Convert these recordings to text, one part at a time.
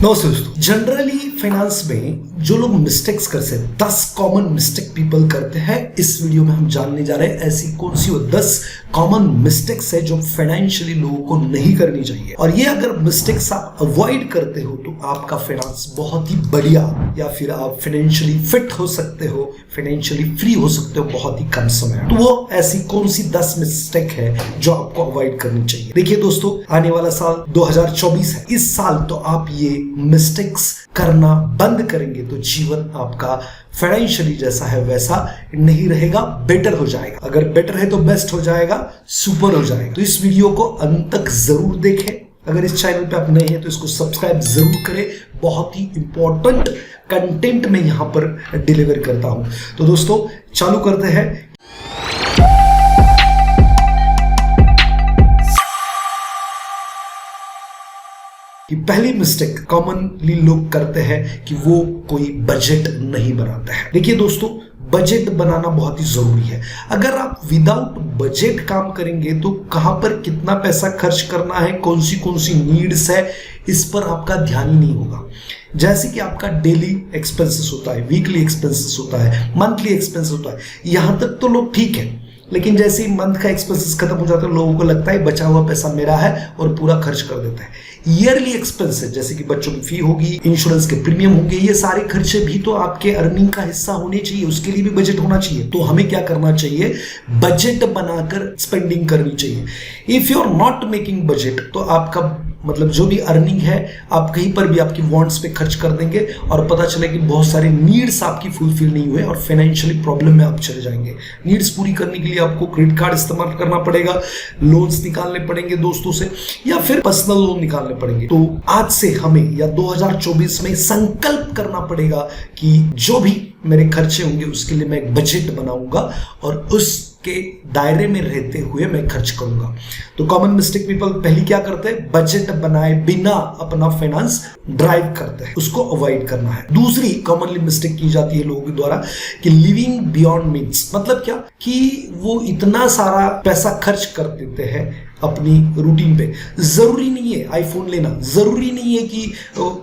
नमस्ते दोस्तों। Generally finance में जो लोग मिस्टेक्स करते हैं 10 कॉमन मिस्टेक पीपल करते हैं। इस वीडियो में हम जानने जा रहे हैं ऐसी कौन सी वो 10 कॉमन मिस्टेक्स है जो फाइनेंशियली लोगों को नहीं करनी चाहिए, और ये अगर मिस्टेक्स आप अवॉइड करते हो तो आपका फाइनेंस बहुत ही बढ़िया, या फिर आप फाइनेंशियली फिट हो सकते हो, फाइनेंशियली फ्री हो सकते हो बहुत ही कम समय में। तो वो ऐसी कौन सी 10 मिस्टेक है जो आपको अवॉइड करनी चाहिए। देखिए दोस्तों, आने वाला साल 2024 है। इस साल तो आप ये मिस्टेक्स करना बंद करेंगे तो जीवन आपका फाइनेंशियली जैसा है वैसा नहीं रहेगा, बेटर हो जाएगा। अगर बेटर है तो बेस्ट हो जाएगा, सुपर हो जाएगा। तो इस वीडियो को अंत तक जरूर देखें। अगर इस चैनल पे आप नए हैं तो इसको सब्सक्राइब जरूर करें। बहुत ही इंपॉर्टेंट कंटेंट मैं यहां पर डिलीवर करता हूं। तो दोस्तों चालू करते हैं। कि पहली मिस्टेक कॉमनली लोग करते हैं कि वो कोई बजट नहीं बनाते हैं। देखिए दोस्तों, बजट बनाना बहुत ही जरूरी है। अगर आप विदाउट बजट काम करेंगे तो कहां पर कितना पैसा खर्च करना है, कौन सी नीड्स है, इस पर आपका ध्यान ही नहीं होगा। जैसे कि आपका डेली एक्सपेंसेस होता है, वीकली एक्सपेंसेस होता है, मंथली एक्सपेंस होता है, यहां तक तो लोग ठीक है। लेकिन जैसे ही मंथ का एक्सपेंसेस खत्म हो जाता है, लोगों को लगता है बचा हुआ पैसा मेरा है और पूरा खर्च कर देता है। ईयरली एक्सपेंसेस जैसे कि बच्चों की फी होगी, इंश्योरेंस के प्रीमियम होंगे, ये सारे खर्चे भी तो आपके अर्निंग का हिस्सा होने चाहिए, उसके लिए भी बजट होना चाहिए। तो हमें क्या करना चाहिए, बजट बनाकर स्पेंडिंग करनी चाहिए। If you are not making budget तो आपका मतलब जो भी अर्निंग है आप कहीं पर भी आपकी वांट्स पे खर्च कर देंगे और पता चले कि बहुत सारे नीड्स आपकी फुलफिल नहीं हुए और फाइनेंशियली प्रॉब्लम में आप चले जाएंगे। नीड्स पूरी करने के लिए आपको क्रेडिट कार्ड इस्तेमाल करना पड़ेगा, लोन्स निकालने पड़ेंगे दोस्तों से, या फिर पर्सनल लोन निकालने पड़ेंगे। तो आज से हमें या 2024 में संकल्प करना पड़ेगा कि जो भी मेरे खर्चे होंगे उसके लिए मैं एक बजट बनाऊंगा और उसके दायरे में रहते हुए मैं खर्च करूंगा। तो कॉमन मिस्टेक पीपल पहली क्या करते हैं, बजट बनाए बिना अपना फाइनेंस ड्राइव करते हैं, उसको अवॉइड करना है। दूसरी कॉमनली मिस्टेक की जाती है लोगों के द्वारा कि लिविंग बियॉन्ड मीन्स। मतलब क्या कि वो इतना सारा पैसा खर्च कर देते हैं अपनी रूटीन पे। जरूरी नहीं है आईफोन लेना, जरूरी नहीं है कि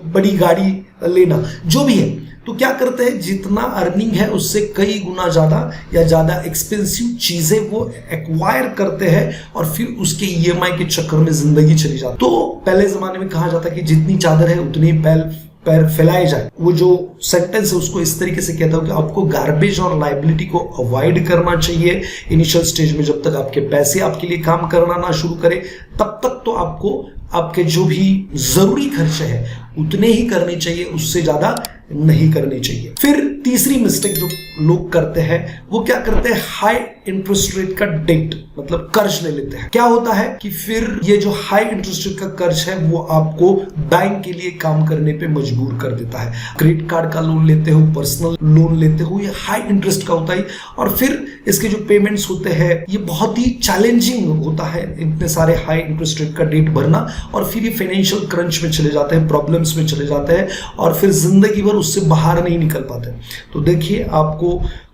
बड़ी गाड़ी लेना, जो भी है। तो क्या करते हैं, जितना अर्निंग है उससे कई गुना ज्यादा या ज्यादा एक्सपेंसिव चीजें वो एक्वायर करते हैं और फिर उसके ईएमआई के चक्कर में जिंदगी चली जाती। तो पहले जमाने में कहा जाता कि जितनी चादर है उतनी पैर फैलाए जाए। वो जो सेंटेंस है उसको इस तरीके से कहता हूं कि आपको गार्बेज और लाइबिलिटी को अवॉइड करना चाहिए इनिशियल स्टेज में। जब तक आपके पैसे आपके लिए काम करना ना शुरू करे तब तक तो आपको आपके जो भी जरूरी खर्चे हैं उतने ही करने चाहिए, उससे ज्यादा नहीं करने चाहिए। फिर तीसरी मिस्टेक जो लोग करते हैं वो क्या करते हैं, हाई इंटरेस्ट रेट का डेट मतलब कर्ज ले लेते हैं। क्या होता है कि फिर ये जो हाई इंटरेस्ट रेट का कर्ज है वो आपको बैंक के लिए काम करने पे मजबूर कर देता है। क्रेडिट कार्ड का लोन लेते हो, पर्सनल लोन लेते हो, ये हाई इंटरेस्ट का होता है और फिर इसके जो पेमेंट्स होते हैं ये बहुत ही चैलेंजिंग होता है, इतने सारे हाई इंटरेस्ट रेट का डेट भरना, और फिर ये फाइनेंशियल क्रंच में चले जाते हैं, प्रॉब्लम्स में चले जाते हैं और फिर जिंदगी भर उससे बाहर नहीं निकल पाते। तो देखिए, आपको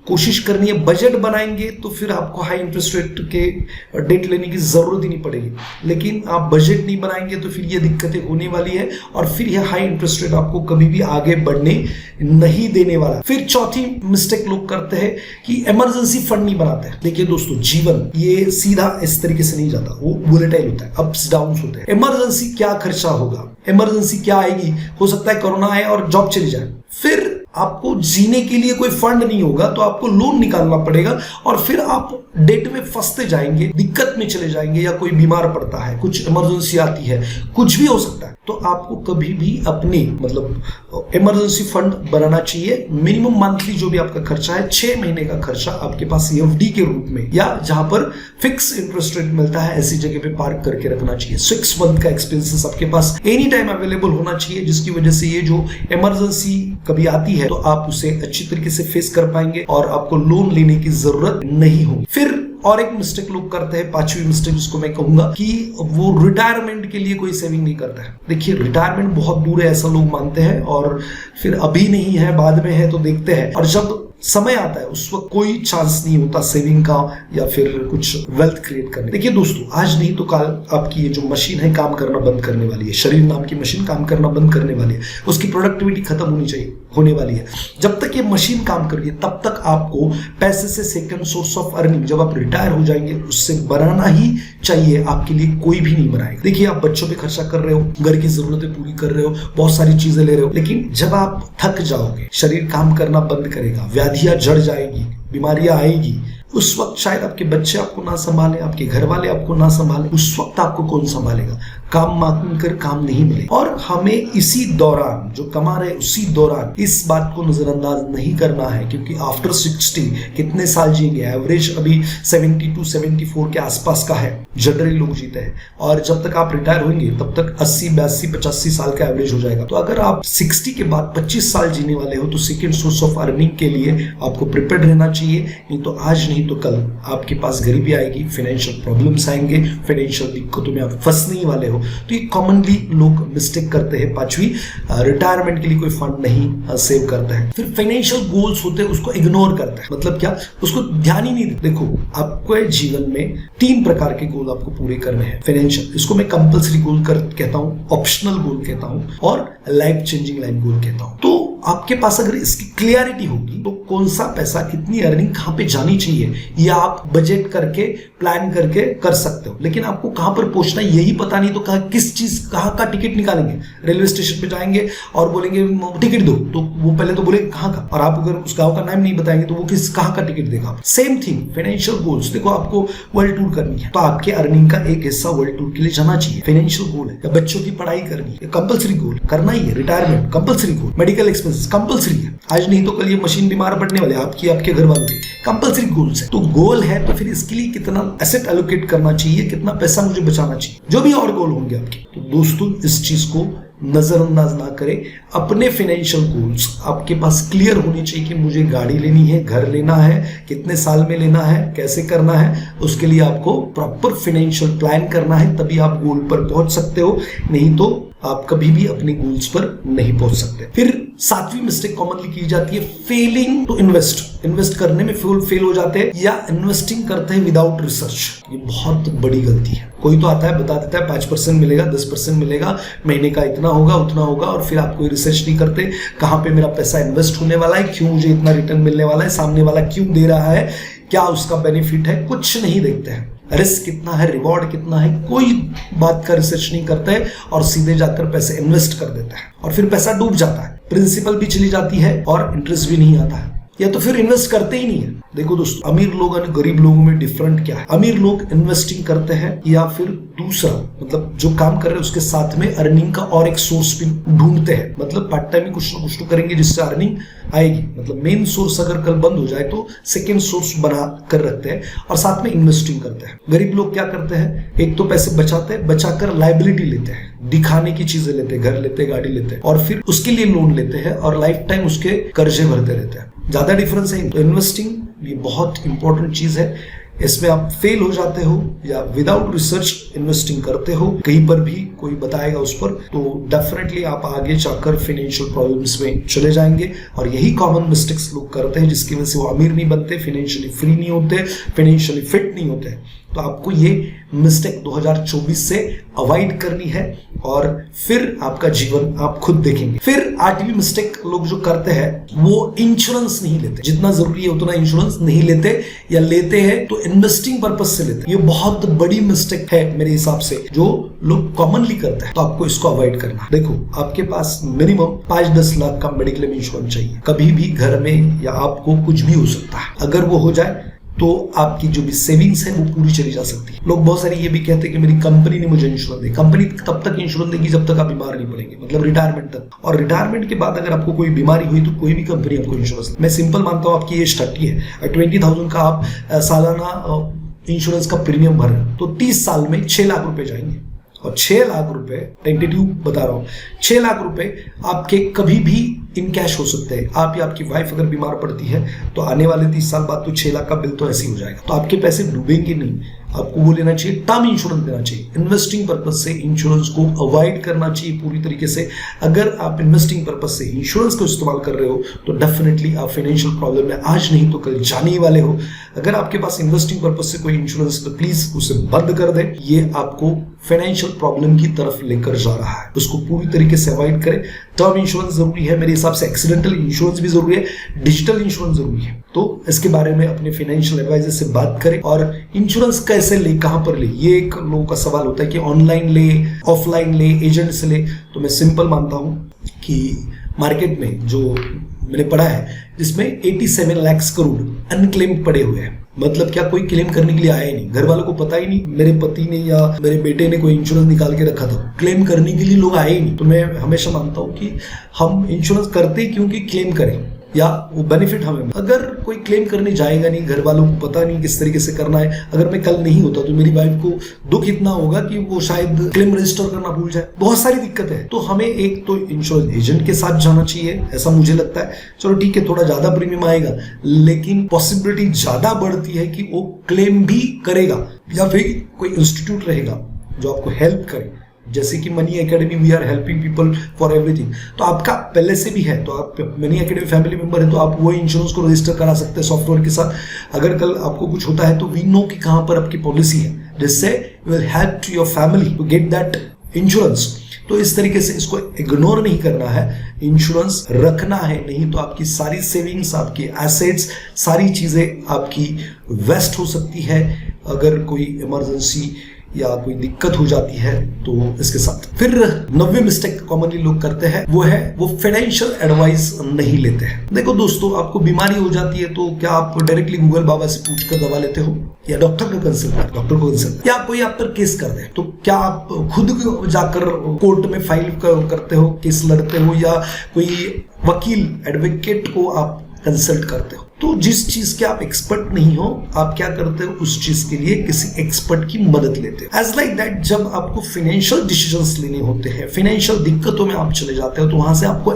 कोशिश करनी है, बजट बनाएंगे तो फिर आपको हाई इंटरेस्ट रेट के डेट लेने की जरूरत ही नहीं पड़ेगी। लेकिन आप बजट नहीं बनाएंगे तो फिर ये दिक्कतें होने वाली है और फिर यह हाई इंटरेस्ट रेट आपको कभी भी आगे बढ़ने नहीं देने वाला। फिर चौथी मिस्टेक लोग करते हैं कि इमरजेंसी फंड नहीं बनाते हैं। देखिए दोस्तों, जीवन ये सीधा इस तरीके से नहीं जाता, वो वोलेटाइल होता है, अप्स डाउन्स होते हैं। इमरजेंसी क्या खर्चा होगा, इमरजेंसी क्या आएगी, हो सकता है कोरोना आए और जॉब चली जाए, फिर आपको जीने के लिए कोई फंड नहीं होगा तो आपको लोन निकालना पड़ेगा और फिर आप डेट में फंसते जाएंगे, दिक्कत में चले जाएंगे, या कोई बीमार पड़ता है, कुछ इमरजेंसी आती है, कुछ भी हो सकता है। तो आपको कभी भी अपने मतलब इमरजेंसी फंड बनाना चाहिए। मिनिमम मंथली जो भी आपका खर्चा है, 6 महीने का खर्चा आपके पास एफडी के रूप में या जहां पर फिक्स इंटरेस्ट रेट मिलता है ऐसी जगह पे पार्क करके रखना चाहिए। 6 मंथ का एक्सपेंसेस आपके पास एनी टाइम अवेलेबल होना चाहिए, जिसकी वजह से ये जो इमरजेंसी कभी आती है तो आप उसे अच्छी तरीके से फेस कर पाएंगे और आपको लोन लेने की जरूरत नहीं होगी। फिर और एक मिस्टेक लोग करते हैं, पांचवी मिस्टेक जिसको मैं कहूंगा कि वो रिटायरमेंट के लिए कोई सेविंग नहीं करता है। देखिए, रिटायरमेंट बहुत दूर है ऐसा लोग मानते हैं और फिर अभी नहीं है बाद में है तो देखते हैं, और जब समय आता है उस वक्त कोई चांस नहीं होता सेविंग का या फिर कुछ वेल्थ क्रिएट करने। देखिए दोस्तों, आज नहीं तो कल आपकी ये जो मशीन है काम करना बंद करने वाली है। शरीर नाम की मशीन काम करना बंद करने वाली है, उसकी प्रोडक्टिविटी खत्म होने वाली है। जब तक ये मशीन काम कर रही है तब तक आपको पैसे से सेकंड सोर्स ऑफ अर्निंग जब आप रिटायर हो जाएंगे उससे बनाना ही चाहिए, आपके लिए कोई भी नहीं बनाएगा। देखिए, आप बच्चों पे खर्चा कर रहे हो, घर की जरूरतें पूरी कर रहे हो, बहुत सारी चीजें ले रहे हो, लेकिन जब आप थक जाओगे, शरीर काम करना बंद करेगा, व्याधियां जड़ जाएगी, बीमारियां आएगी, उस वक्त शायद आपके बच्चे आपको ना संभाले, आपके घर वाले आपको ना संभाले, उस वक्त आपको कौन संभालेगा? काम मांग कर काम नहीं मिले। और हमें इसी दौरान जो कमा रहे उसी दौरान इस बात को नजरअंदाज नहीं करना है, क्योंकि आफ्टर 60 कितने साल जिएंगे? एवरेज अभी 72 74 के आसपास का है, जनरली लोग जीते हैं। और जब तक आप रिटायर होंगे तब तक 80 82 85 साल का एवरेज हो जाएगा। तो अगर आप 60 के बाद 25 साल जीने वाले हो तो सेकेंड सोर्स ऑफ अर्निंग के लिए आपको प्रिपेयर्ड रहना चाहिए। नहीं तो आज नहीं तो कल आपके पास गरीबी आएगी, फाइनेंशियल प्रॉब्लम्स आएंगे, फाइनेंशियल दिक्कतों में आप फंसने ही वाले हो। तो ये कॉमनली लोग मिस्टेक करते हैं। पांचवी, रिटायरमेंट के लिए कोई फंड नहीं सेव करता है। फिर फाइनेंशियल गोल्स होते हैं उसको इग्नोर करता है। मतलब क्या? उसको ध्यान ही नहीं देता। देखो, आपको जीवन में 3 प्रकार के गोल आपको पूरे करने हैं। फाइनेंशियल, इसको मैं कंपल्सरी गोल कहता हूँ, ऑप्शनल गोल कहता हूँ, और लाइफ चेंजिंग लाइफ गोल कहता हूँ। तो आपके पास अगर इसकी क्लियरिटी होगी तो कौन सा पैसा, कितनी अर्निंग कहां पे जानी चाहिए, या आप बजट करके प्लान करके कर सकते हो। लेकिन आपको कहां पर पहुंचना है यही पता नहीं, तो किस चीज कहां का टिकट निकालेंगे? रेलवे स्टेशन पे जाएंगे और बोलेंगे टिकट दो, तो वो पहले तो बोलेंगे कहां का, और आप अगर उस गांव का नाम नहीं बताएंगे तो वो कहां का टिकट देगा। Same thing financial goals. देखो, आपको वर्ल्ड टूर करनी है तो आपके अर्निंग का एक हिस्सा वर्ल्ड टूर के लिए जाना चाहिए, फाइनेंशियल गोल है। या बच्चों की पढ़ाई करनी है, कंपल्सरी गोल करना ही है। रिटायरमेंट कंपल्सरी गोल, मेडिकल एक्सपेंसेस कंपल्सरी है। आज नहीं तो कल ये मशीन बीमार पड़ने वाले, आपकी आपके घर वालों की। कंपल्सरी गोल्स है। तो गोल है तो फिर इसके लिए कितना एसेट एलोकेट करना चाहिए, कितना पैसा मुझे बचाना चाहिए, जो भी और गोल होंगे आपके। तो दोस्तों, इस चीज को नजरअंदाज ना करें। अपने फाइनेंशियल गोल्स आपके पास क्लियर होनी चाहिए कि मुझे गाड़ी लेनी है, घर लेना है, कितने साल में लेना है, कैसे करना है। उसके लिए आपको प्रॉपर फाइनेंशियल प्लान करना है, तभी आप गोल पर पहुंच सकते हो। नहीं तो आप कभी भी अपने गोल्स पर नहीं पहुंच सकते। फिर 7वीं मिस्टेक कॉमनली की जाती है, फेलिंग टू इन्वेस्ट करने में फेल हो जाते हैं, या इन्वेस्टिंग करते हैं विदाउट रिसर्च। ये बहुत बड़ी गलती है। कोई तो आता है बता देता है 5% मिलेगा, 10% मिलेगा, महीने का इतना होगा उतना होगा, और फिर आप कोई रिसर्च नहीं करते कहां पे मेरा पैसा इन्वेस्ट होने वाला है, क्यों मुझे इतना रिटर्न मिलने वाला है, सामने वाला क्यों दे रहा है, क्या उसका बेनिफिट है, कुछ नहीं देखते हैं। रिस्क कितना है, रिवॉर्ड कितना है, कोई बात का रिसर्च नहीं करता है और सीधे जाकर पैसे इन्वेस्ट कर देता है, और फिर पैसा डूब जाता है, प्रिंसिपल भी चली जाती है और इंटरेस्ट भी नहीं आता है, या तो फिर इन्वेस्ट करते ही नहीं है। देखो दोस्तों, अमीर लोग और गरीब लोगों में डिफरेंट क्या है? अमीर लोग इन्वेस्टिंग करते हैं या फिर दूसरा, मतलब जो काम कर रहे हैं उसके साथ में अर्निंग का और एक सोर्स भी ढूंढते हैं। मतलब पार्ट टाइम कुछ ना कुछ तो करेंगे जिससे अर्निंग आएगी। मतलब मेन सोर्स अगर कल बंद हो जाए तो सेकेंड सोर्स बना कर रखते हैं और साथ में इन्वेस्टिंग करते हैं। गरीब लोग क्या करते हैं? एक तो पैसे बचाते हैं, बचाकर लाइबिलिटी लेते हैं, दिखाने की चीजें लेते हैं, घर लेते हैं, गाड़ी लेते हैं, और फिर उसके लिए लोन लेते हैं और लाइफ टाइम उसके कर्जे भरते रहते हैं। ज्यादा डिफरेंस है। तो इन्वेस्टिंग ये बहुत इंपॉर्टेंट चीज है। इसमें आप फेल हो जाते हो या विदाउट रिसर्च इन्वेस्टिंग करते हो, कहीं पर भी कोई बताएगा उस पर, तो डेफिनेटली आप आगे जाकर फाइनेंशियल प्रॉब्लम्स में चले जाएंगे। और यही कॉमन मिस्टेक्स लोग करते हैं जिसकी वजह से वो अमीर नहीं बनते, फाइनेंशियली फ्री नहीं होते, फाइनेंशियली फिट नहीं होते। तो आपको ये मिस्टेक 2024 से अवॉइड करनी है और फिर आपका जीवन आप खुद देखेंगे। फिर 8वीं मिस्टेक लोग जो करते हैं वो इंश्योरेंस नहीं लेते, जितना जरूरी है उतना इंश्योरेंस नहीं लेते, या लेते हैं तो इन्वेस्टिंग पर्पस से लेते हैं। ये बहुत बड़ी मिस्टेक है मेरे हिसाब से जो लोग कॉमनली करते हैं, तो आपको इसको अवॉइड करना। देखो, आपके पास मिनिमम 5-10 लाख का मेडिक्लेम इंश्योरेंस चाहिए। कभी भी घर में या आपको कुछ भी हो सकता है, अगर वो हो जाए तो आपकी जो भी सेविंग्स है वो पूरी चली जा सकती है। लोग बहुत सारे ये भी कहते हैं कि मेरी कंपनी ने मुझे इंश्योरेंस दी। कंपनी तब तक इंश्योरेंस देगी जब तक आप बीमार नहीं पड़ेंगे, मतलब रिटायरमेंट तक। और रिटायरमेंट के बाद अगर आपको कोई बीमारी हुई तो कोई भी कंपनी आपको इंश्योरेंस। मैं सिंपल मानता हूँ, आपकी एज 30 है, 20,000 का आप सालाना इंश्योरेंस का प्रीमियम भर रहे हो, तो 30 साल में 6 लाख रुपए जाएंगे। और 6 लाख रुपए, टेंटेटिव बता रहा हूं, 6 लाख रुपए आपके कभी भी इन कैश हो सकते हैं। आप या आपकी वाइफ अगर बीमार पड़ती है तो आने वाले 30 साल बाद तो 6 लाख का बिल तो ऐसे ही हो जाएगा। तो आपके पैसे डूबेंगे नहीं। आपको वो लेना चाहिए, टर्म इंश्योरेंस लेना चाहिए। इन्वेस्टिंग पर्पज से इंश्योरेंस को अवॉइड करना चाहिए पूरी तरीके से। अगर आप इन्वेस्टिंग पर्पज से इंश्योरेंस को इस्तेमाल कर रहे हो तो डेफिनेटली आप फाइनेंशियल प्रॉब्लम में आज नहीं तो कल जाने ही वाले हो। अगर आपके पास इन्वेस्टिंग पर्पज से कोई इंश्योरेंस तो प्लीज उसे बंद कर दें। ये आपको फाइनेंशियल प्रॉब्लम की तरफ लेकर जा रहा है, उसको पूरी तरीके से अवॉइड करें। टर्म इंश्योरेंस जरूरी है, मेरे हिसाब से एक्सीडेंटल इंश्योरेंस भी जरूरी है, डिजिटल इंश्योरेंस जरूरी है। तो इसके बारे में अपने फाइनेंशियल एडवाइजर से बात करें। और इंश्योरेंस कैसे ले, कहां पर ले, ये एक लोगों का सवाल होता है कि ऑनलाइन ले, ऑफलाइन ले, एजेंट से ले। तो मैं सिंपल मानता हूं कि मार्केट में जो मैंने पढ़ा है जिसमें 87 लाख करोड़ अनक्लेम पड़े हुए हैं। मतलब क्या, कोई क्लेम करने के लिए आया ही नहीं, घर वालों को पता ही नहीं, मेरे पति ने या मेरे बेटे ने कोई इंश्योरेंस निकाल के रखा था, क्लेम करने के लिए लोग आए ही नहीं। तो मैं हमेशा मानता हूं कि हम इंश्योरेंस करते क्योंकि क्लेम करें या वो बेनिफिट हमें। अगर कोई क्लेम करने जाएगा नहीं, घर वालों को पता नहीं किस तरीके से करना है, अगर मैं कल नहीं होता तो मेरी वाइफ को दुख इतना होगा कि वो शायद क्लेम रजिस्टर करना भूल जाए। बहुत सारी दिक्कत है। तो हमें एक तो इंश्योरेंस एजेंट के साथ जाना चाहिए, ऐसा मुझे लगता है। चलो ठीक है, थोड़ा ज्यादा प्रीमियम आएगा लेकिन पॉसिबिलिटी ज्यादा बढ़ती है कि वो क्लेम भी करेगा या फिर कोई इंस्टीट्यूट रहेगा जो आपको हेल्प करे, जैसे कि money academy, we are helping people for everything. तो आपका पहले से भी है तो आप मनी एकेडमी फैमिली मेंबर है तो आप वो इंश्योरेंस को रजिस्टर करा सकते हैं सॉफ्टवेयर के साथ। अगर कल आपको कुछ होता है तो वी नो कि कहां पर आपकी पॉलिसी है, जिससे will help to your family to get that insurance. तो इस तरीके से इसको इग्नोर नहीं करना है, इंश्योरेंस रखना है, नहीं तो आपकी सारी सेविंग्स, आपकी एसेट्स, सारी चीजें आपकी वेस्ट हो सकती है। अगर कोई इमरजेंसी या कोई दिक्कत हो जाती है तो इसके साथ। फिर 90 मिस्टेक कॉमनली लोग करते हैं वो है वो फाइनेंशियल एडवाइस नहीं लेते हैं। देखो दोस्तों, आपको बीमारी हो जाती है तो क्या आप डायरेक्टली गूगल बाबा से पूछकर दवा लेते हो या डॉक्टर को कंसल्ट, या कोई आप पर केस कर दे तो क्या आप खुद जाकर कोर्ट में फाइल करते हो, केस लड़ते हो, या कोई वकील एडवोकेट को आप कंसल्ट करते हो? तो जिस चीज के आप एक्सपर्ट नहीं हो, आप क्या करते हो, उस चीज के लिए किसी एक्सपर्ट की मदद लेते हो। एज लाइक दैट, जब आपको फाइनेंशियल डिसीजंस लेने होते हैं, फाइनेंशियल दिक्कतों में आप चले जाते हो तो वहां से आपको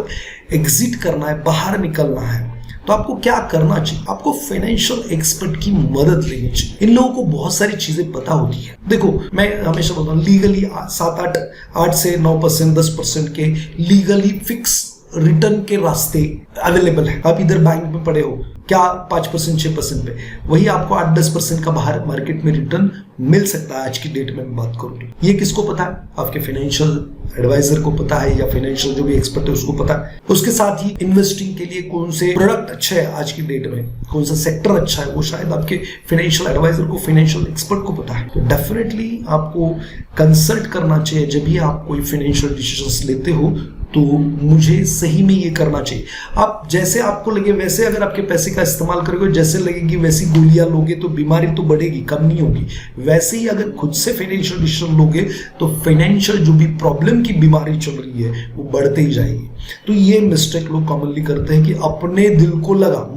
एग्जिट करना है, बाहर निकलना है, तो आपको क्या करना चाहिए? आपको फाइनेंशियल एक्सपर्ट की मदद लेनी चाहिए। इन लोगों को बहुत सारी चीजें पता होती है। देखो, मैं हमेशा बोलता हूँ लीगली 8 से 9%, 10% के लीगली फिक्स रिटर्न के रास्ते अवेलेबल है। आप इधर बैंक में पड़े हो क्या 5%, 6% पे, वही आपको 8-10% का बाहर मार्केट में रिटर्न मिल सकता है। आज की डेट में बात करूं तो ये किसको पता है? आपके फाइनेंशियल एडवाइजर को पता है या फाइनेंशियल जो भी एक्सपर्ट है उसको पता है। उसके साथ ही इन्वेस्टिंग के लिए कौन से प्रोडक्ट अच्छे है आज की डेट में, कौन सा सेक्टर अच्छा है, वो शायद आपके फाइनेंशियल एडवाइजर को, फाइनेंशियल एक्सपर्ट को पता है। तो डेफिनेटली आपको कंसल्ट करना चाहिए जब भी आप कोई फाइनेंशियल डिसीजंस लेते हो। तो मुझे सही में ये करना चाहिए। आप जैसे आपको लगे वैसे अगर आपके पैसे का इस्तेमाल करोगे, जैसे लगेगी वैसी गोलियां लोगे तो बीमारी तो बढ़ेगी, कम नहीं होगी। वैसे ही अगर खुद से फाइनेंशियल डिसीजन लोगे तो फाइनेंशियल जो भी प्रॉब्लम की बीमारी चल रही है वो बढ़ते ही जाएगी। तो ये मिस्टेक लोग कॉमनली करते हैं कि अपने दिल को लगा,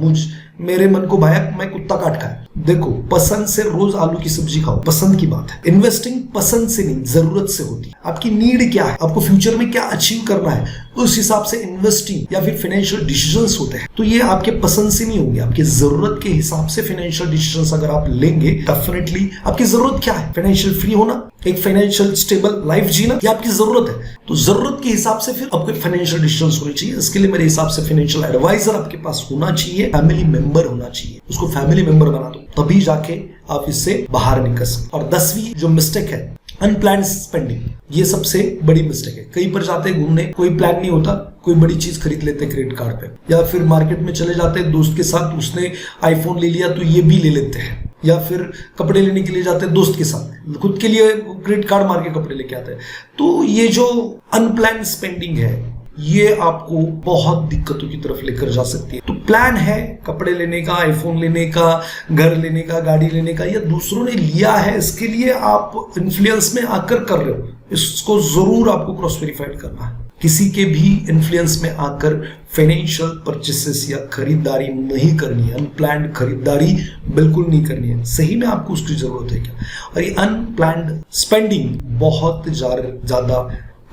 मेरे मन को भाया, मैं कुत्ता काट खाया। देखो, पसंद से रोज आलू की सब्जी खाओ, पसंद की बात है। इन्वेस्टिंग पसंद से नहीं, जरूरत से होती है। आपकी नीड क्या है, आपको फ्यूचर में क्या अचीव करना है, उस हिसाब से इन्वेस्टिंग या फिर फाइनेंशियल डिसीजंस होते हैं। तो ये आपके पसंद से नहीं होंगे, आपकी जरूरत के हिसाब से फाइनेंशियल डिसीजंस अगर आप लेंगे, डेफिनेटली आपकी जरूरत क्या है, फाइनेंशियल फ्री होना, एक फाइनेंशियल स्टेबल लाइफ जीना, ये आपकी जरूरत है। तो जरूरत के हिसाब से फिर आपको फाइनेंशियल डिसीजंस होने चाहिए। इसके लिए मेरे हिसाब से फाइनेंशियल एडवाइजर आपके पास होना चाहिए, फैमिली मेंबर होना चाहिए, उसको फैमिली मेंबर बना दो, तभी जाके आप इससे बाहर निकल सकते। और 10वीं जो मिस्टेक है, अनप्लान्ड स्पेंडिंग, ये सबसे बड़ी मिस्टेक है। कहीं पर जाते हैं घूमने, कोई प्लान नहीं होता, कोई बड़ी चीज खरीद लेते हैं क्रेडिट कार्ड पे, या फिर मार्केट में चले जाते हैं दोस्त के साथ, उसने आईफोन ले लिया तो ये भी ले लेते हैं, या फिर कपड़े लेने के लिए जाते हैं दोस्त के साथ, खुद के लिए क्रेडिट कार्ड मार के कपड़े लेके आते हैं। तो ये जो अनप्लान्ड स्पेंडिंग है ये आपको बहुत दिक्कतों की तरफ लेकर जा सकती है। तो प्लान है कपड़े लेने का, आईफोन लेने का, घर लेने का, गाड़ी लेने का, या दूसरों ने लिया है इसके लिए आप इन्फ्लुएंस में आकर कर रहे हो, इसको जरूर आपको क्रॉस वेरीफाइड करना है। किसी के भी इन्फ्लुएंस में आकर फाइनेंशियल परचेसेस या खरीदारी नहीं करनी है, अनप्लान्ड खरीदारी बिल्कुल नहीं करनी है। सही में आपको उसकी जरूरत है क्या? और ये अनप्लान्ड स्पेंडिंग बहुत ज्यादा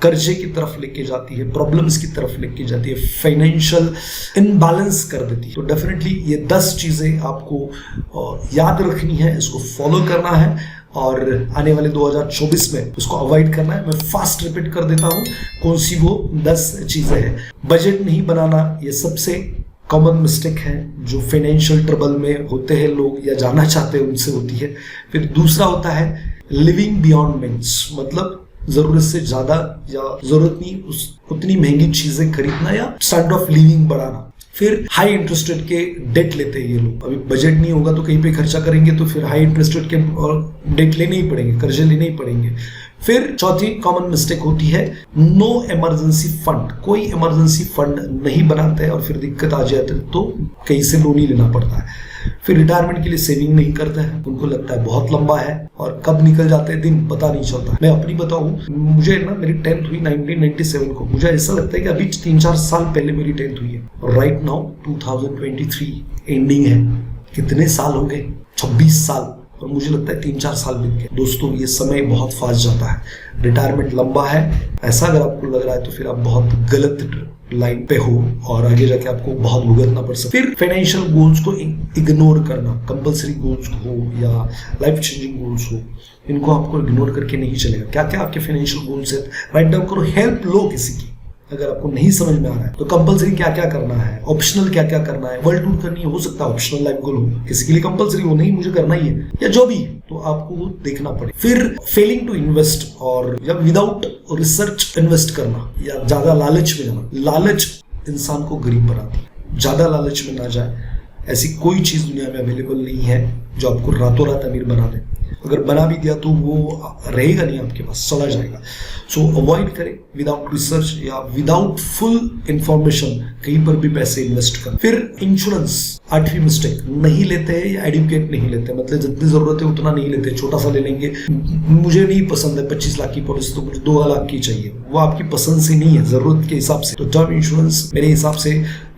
कर्जे की तरफ लेके जाती है, प्रॉब्लम्स की तरफ लेके जाती है, फाइनेंशियल इनबैलेंस कर देती है। तो डेफिनेटली ये 10 चीजें आपको याद रखनी है, इसको फॉलो करना है और आने वाले 2024 में उसको अवॉइड करना है। मैं फास्ट रिपीट कर देता हूं कौन सी वो 10 चीजें हैं। बजट नहीं बनाना, ये सबसे कॉमन मिस्टेक है जो फाइनेंशियल ट्रबल में होते हैं लोग या जाना चाहते हैं उनसे होती है। फिर दूसरा होता है लिविंग बियॉन्ड मीन्स, मतलब जरूरत से ज्यादा या जरूरत नहीं उतनी महंगी चीजें खरीदना या स्टैंडर्ड ऑफ लिविंग बढ़ाना। फिर हाई इंटरेस्ट रेट के डेट लेते हैं ये लोग। अभी बजट नहीं होगा तो कहीं पे खर्चा करेंगे तो फिर हाई इंटरेस्ट रेट के डेट लेने ही पड़ेंगे, कर्जे लेने ही पड़ेंगे। फिर चौथी कॉमन मिस्टेक होती है नो इमरजेंसी फंड, कोई इमरजेंसी फंड नहीं बनाते हैं और फिर दिक्कत आ जाती है तो कहीं से लोन ही लेना पड़ता है। फिर रिटायरमेंट के लिए सेविंग नहीं करते हैं, उनको लगता है बहुत लंबा है और कब निकल जाते हैं दिन पता नहीं चलता। मैं अपनी बताऊं, मुझे ना मेरी 10th हुई 1997 को। मुझे ऐसा लगता है कि अभी 3-4 साल पहले मेरी 10th हुई है और राइट नाउ 2023 एंडिंग है। कितने साल हो गए? 26 साल। और मुझे लगता है 3-4 साल बीत गए। दोस्तों ये समय बहुत फास्ट जाता है, रिटायरमेंट लंबा है, ऐसा अगर आपको लग रहा है तो फिर आप बहुत गलत लाइन पे हो और आगे जाके आपको बहुत भुगतना पड़ सकता है। फिर फाइनेंशियल गोल्स को इग्नोर करना, कंपल्सरी गोल्स हो या लाइफ चेंजिंग गोल्स हो, इनको आपको इग्नोर करके नहीं चलेगा। क्या क्या आपके फाइनेंशियल गोल्स है राइट डाउन करो, हेल्प लो किसी की। अगर आपको नहीं समझ में आ रहा है तो कंपलसरी क्या क्या करना है, ऑप्शनल क्या क्या करना है, वर्ल्ड टूर करनी है, हो सकता है ऑप्शनल लाइफ गोल हो, किसी के लिए कंपलसरी हो नहीं मुझे करना ही है या जो भी, तो आपको वो देखना पड़े। फिर फेलिंग टू इन्वेस्ट और या विदाउट रिसर्च इन्वेस्ट करना या ज्यादा लालच में जाना। लालच इंसान को गरीब बनाती है, ज्यादा लालच में ना जाए। ऐसी कोई चीज दुनिया में अवेलेबल नहीं है जो आपको रातों रात अमीर बना दे। अगर बना भी दिया तो वो रहेगा नहीं आपके पास, चला जाएगा। सो अवॉइड करें विदाउट रिसर्च या विदाउट फुल इंफॉर्मेशन कहीं पर भी पैसे इन्वेस्ट करें। फिर इंश्योरेंस, 8वीं मिस्टेक, नहीं लेते हैं या एडुकेट नहीं लेते, मतलब जितनी जरूरत है उतना नहीं लेते, छोटा सा ले लेंगे। मुझे नहीं पसंद है 25 लाख की पॉलिसी तो मुझे 2 लाख की चाहिए, वो आपकी पसंद से नहीं है, जरूरत के हिसाब से। तो टर्म इंश्योरेंस मेरे हिसाब से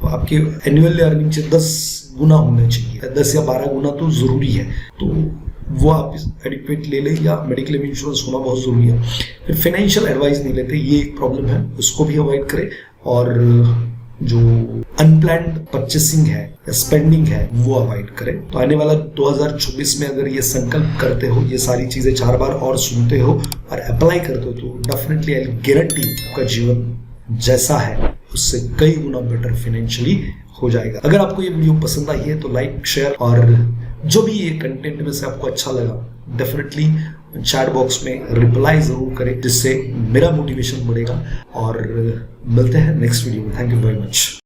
आपके एनुअल अर्निंग से 10 गुना होने चाहिए, 10 या 12 गुना तो जरूरी है। तो वो आप एडिक्वेट ले लें या मेडिक्लेम इंश्योरेंस होना बहुत जरूरी है। फिर फाइनेंशियल एडवाइस नहीं लेते, ये एक प्रॉब्लम है, उसको भी अवॉइड करें। और जो अनप्लान्ड परचेसिंग है या स्पेंडिंग है वो अवॉइड करें। तो आने वाला 2024 में अगर ये संकल्प करते हो, ये सारी चीजें 4 बार और सुनते हो और अप्लाई करते हो तो डेफिनेटली आई गारंटी आपका जीवन जैसा है उससे कई गुना बेटर फाइनेंशियली हो जाएगा। अगर आपको ये वीडियो पसंद आई है तो लाइक, शेयर और जो भी ये कंटेंट में से आपको अच्छा लगा डेफिनेटली चैट बॉक्स में रिप्लाई जरूर करें, जिससे मेरा मोटिवेशन बढ़ेगा। और मिलते हैं नेक्स्ट वीडियो में। Thank you very much.